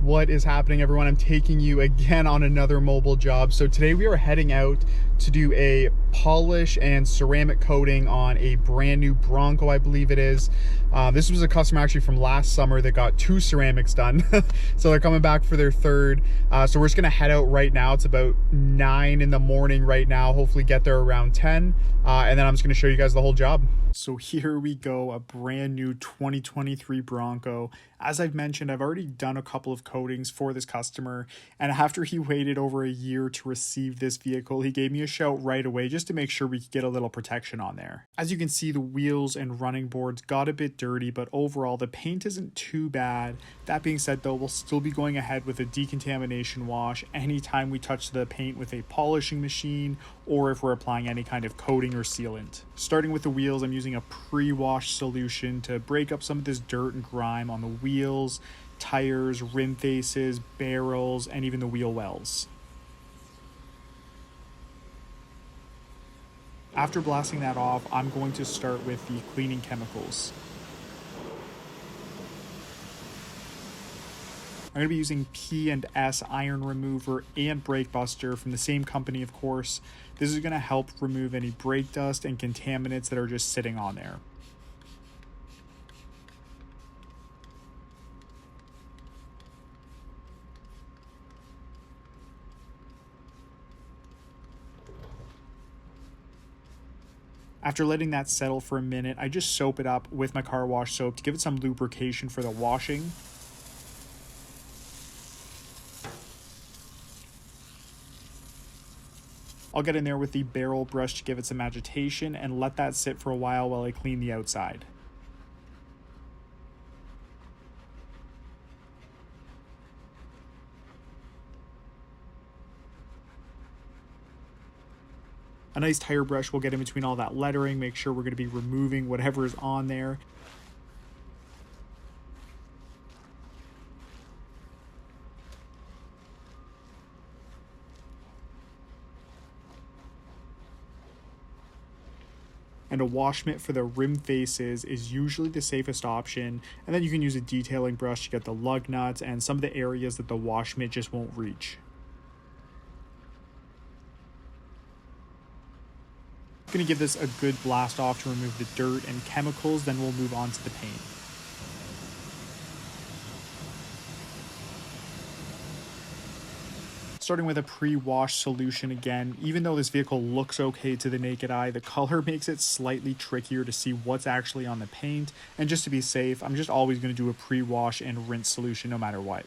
What is happening, everyone? I'm taking you again on another mobile job. So today we are heading out to do a polish and ceramic coating on a brand new Bronco, I believe it is. This was a customer actually from last summer that got 2 ceramics done. So they're coming back for their 3rd. So we're just gonna head out right now. It's about 9 in the morning right now. Hopefully get there around 10. And then I'm just gonna show you guys the whole job. So here we go, a brand new 2023 Bronco. As I've mentioned, I've already done a couple of coatings for this customer, and after he waited over a year to receive this vehicle, he gave me a shout right away just to make sure we could get a little protection on there. As you can see, the wheels and running boards got a bit dirty, but overall the paint isn't too bad. That being said though, we'll still be going ahead with a decontamination wash anytime we touch the paint with a polishing machine or if we're applying any kind of coating or sealant. Starting with the wheels, I'm using a pre-wash solution to break up some of this dirt and grime on the wheels, tires, rim faces, barrels, and even the wheel wells. After blasting that off, I'm going to start with the cleaning chemicals. I'm going to be using P&S iron remover and brake buster from the same company, of course. This is going to help remove any brake dust and contaminants that are just sitting on there. After letting that settle for a minute, I just soap it up with my car wash soap to give it some lubrication for the washing. I'll get in there with the barrel brush to give it some agitation and let that sit for a while I clean the outside. A nice tire brush will get in between all that lettering, make sure we're going to be removing whatever is on there. And a wash mitt for the rim faces is usually the safest option, and then you can use a detailing brush to get the lug nuts and some of the areas that the wash mitt just won't reach. I'm going to give this a good blast off to remove the dirt and chemicals, then we'll move on to the paint. Starting with a pre-wash solution again, even though this vehicle looks okay to the naked eye, the color makes it slightly trickier to see what's actually on the paint, and just to be safe, I'm just always going to do a pre-wash and rinse solution no matter what.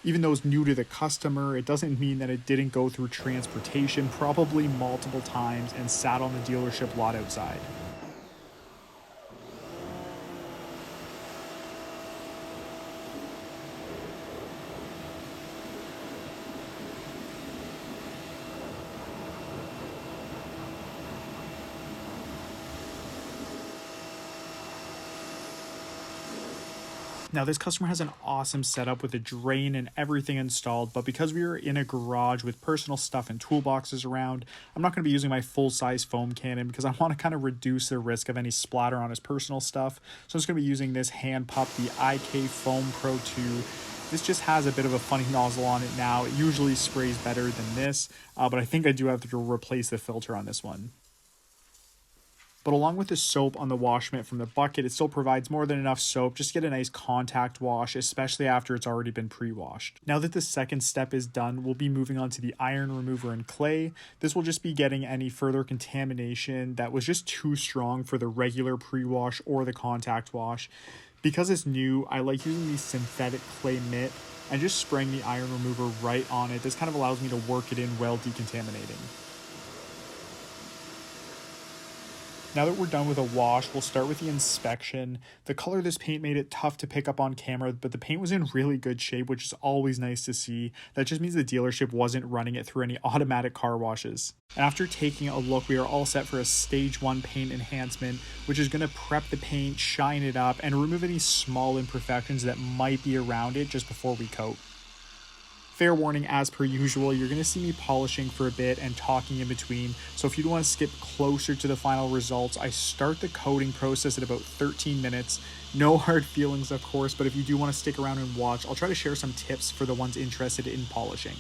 Even though it's new to the customer, it doesn't mean that it didn't go through transportation, probably multiple times, and sat on the dealership lot outside. Now this customer has an awesome setup with a drain and everything installed, but because we are in a garage with personal stuff and toolboxes around, I'm not going to be using my full-size foam cannon because I want to kind of reduce the risk of any splatter on his personal stuff. So I'm just going to be using this hand pump, the IK Foam Pro 2. This just has a bit of a funny nozzle on it now. It usually sprays better than this, but I think I do have to replace the filter on this one. But along with the soap on the wash mitt from the bucket, it still provides more than enough soap just to get a nice contact wash, especially after it's already been pre-washed. Now that the second step is done, we'll be moving on to the iron remover and clay. This will just be getting any further contamination that was just too strong for the regular pre-wash or the contact wash. Because it's new, I like using the synthetic clay mitt and just spraying the iron remover right on it. This kind of allows me to work it in while decontaminating. Now that we're done with a wash, we'll start with the inspection. The color of this paint made it tough to pick up on camera, but the paint was in really good shape, which is always nice to see. That just means the dealership wasn't running it through any automatic car washes. And after taking a look, we are all set for a stage 1 paint enhancement, which is going to prep the paint, shine it up, and remove any small imperfections that might be around it just before we coat. Fair warning, as per usual, you're going to see me polishing for a bit and talking in between. So if you do want to skip closer to the final results, I start the coating process at about 13 minutes. No hard feelings, of course, but if you do want to stick around and watch, I'll try to share some tips for the ones interested in polishing.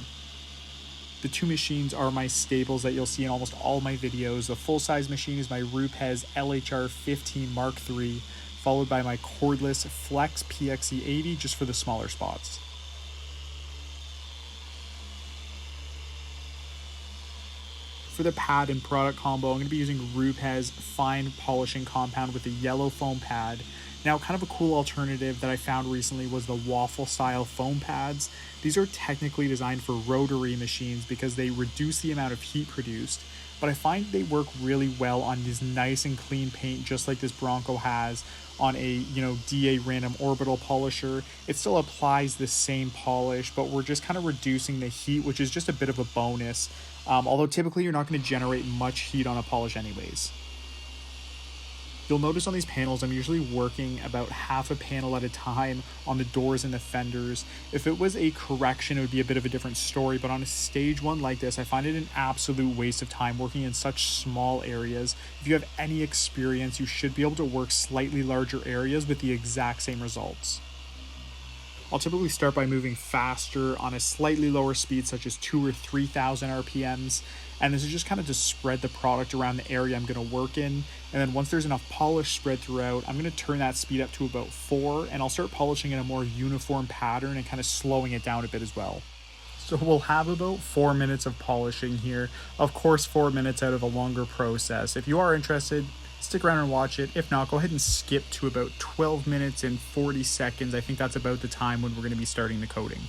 The two machines are my staples that you'll see in almost all my videos. The full-size machine is my Rupes LHR 15 Mark III, followed by my cordless Flex PXE 80 just for the smaller spots. For the pad and product combo, I'm going to be using Rupes Fine Polishing Compound with a yellow foam pad. Now, kind of a cool alternative that I found recently was the waffle style foam pads. These are technically designed for rotary machines because they reduce the amount of heat produced, but I find they work really well on this nice and clean paint, just like this Bronco has on a DA random orbital polisher. It still applies the same polish, but we're just kind of reducing the heat, which is just a bit of a bonus. Although typically you're not going to generate much heat on a polish anyways. You'll notice on these panels, I'm usually working about half a panel at a time on the doors and the fenders. If it was a correction, it would be a bit of a different story, but on a stage one like this, I find it an absolute waste of time working in such small areas. If you have any experience, you should be able to work slightly larger areas with the exact same results. I'll typically start by moving faster on a slightly lower speed, such as 2 or 3,000 RPMs. And this is just kind of to spread the product around the area I'm going to work in. And then once there's enough polish spread throughout, I'm going to turn that speed up to about 4, and I'll start polishing in a more uniform pattern and kind of slowing it down a bit as well. So we'll have about 4 minutes of polishing here. Of course, 4 minutes out of a longer process. If you are interested, stick around and watch it. If not, go ahead and skip to about 12 minutes and 40 seconds. I think that's about the time when we're going to be starting the coating.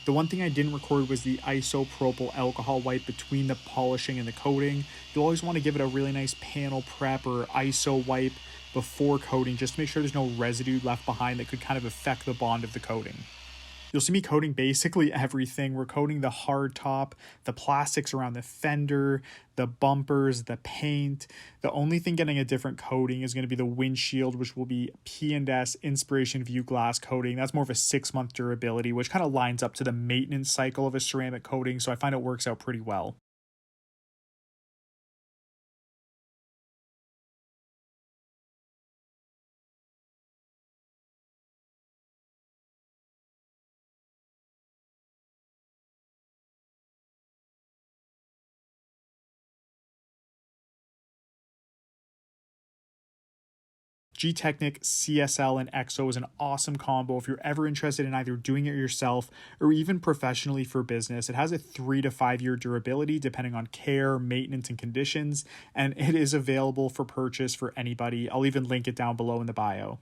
The one thing I didn't record was the isopropyl alcohol wipe between the polishing and the coating. You'll always want to give it a really nice panel prep or ISO wipe before coating, just to make sure there's no residue left behind that could kind of affect the bond of the coating. You'll see me coating basically everything. We're coating the hard top, the plastics around the fender, the bumpers, the paint. The only thing getting a different coating is going to be the windshield, which will be P&S Inspiration View Glass coating. That's more of a 6-month durability, which kind of lines up to the maintenance cycle of a ceramic coating, so I find it works out pretty well. G-Technic, CSL, and EXO is an awesome combo if you're ever interested in either doing it yourself or even professionally for business. It has a 3 to 5 year durability depending on care, maintenance, and conditions, and it is available for purchase for anybody. I'll even link it down below in the bio.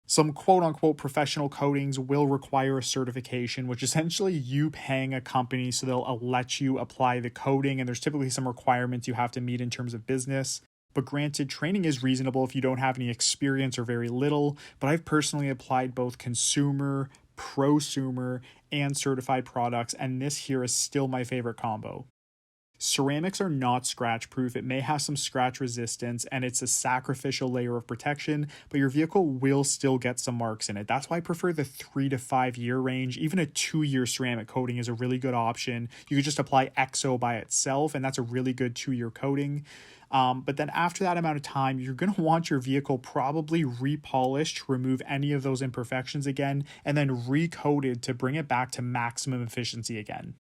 Some quote unquote professional coatings will require a certification, which essentially you paying a company so they'll let you apply the coating. And there's typically some requirements you have to meet in terms of business. But granted, training is reasonable if you don't have any experience or very little. But I've personally applied both consumer, prosumer, and certified products, and this here is still my favorite combo. Ceramics are not scratch proof. It may have some scratch resistance and it's a sacrificial layer of protection, but your vehicle will still get some marks in it. That's why I prefer the 3 to 5 year range. Even a 2-year ceramic coating is a really good option. You could just apply EXO by itself, and that's a really good 2-year coating. But then after that amount of time, you're going to want your vehicle probably repolished to remove any of those imperfections again, and then recoated to bring it back to maximum efficiency again.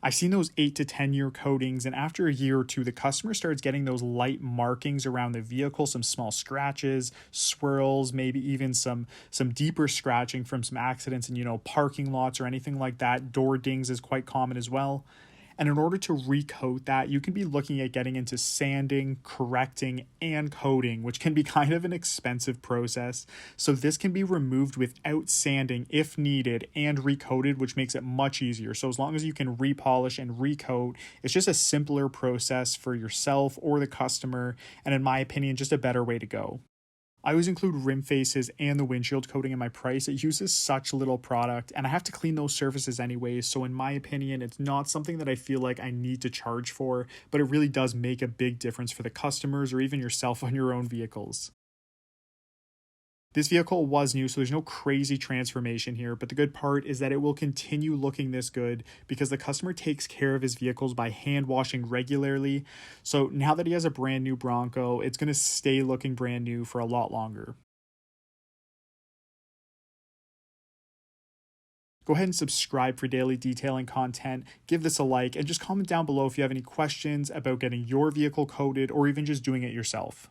I've seen those 8 to 10 year coatings, and after a year or two, the customer starts getting those light markings around the vehicle, some small scratches, swirls, maybe even some deeper scratching from some accidents in, parking lots or anything like that. Door dings is quite common as well. And in order to recoat that, you can be looking at getting into sanding, correcting, and coating, which can be kind of an expensive process. So this can be removed without sanding if needed and recoated, which makes it much easier. So as long as you can repolish and recoat, it's just a simpler process for yourself or the customer. And in my opinion, just a better way to go. I always include rim faces and the windshield coating in my price. It uses such little product and I have to clean those surfaces anyways. So in my opinion, it's not something that I feel like I need to charge for, but it really does make a big difference for the customers or even yourself on your own vehicles. This vehicle was new, so there's no crazy transformation here, but the good part is that it will continue looking this good because the customer takes care of his vehicles by hand washing regularly. So now that he has a brand new Bronco, it's going to stay looking brand new for a lot longer. Go ahead and subscribe for daily detailing content, give this a like, and just comment down below if you have any questions about getting your vehicle coated or even just doing it yourself.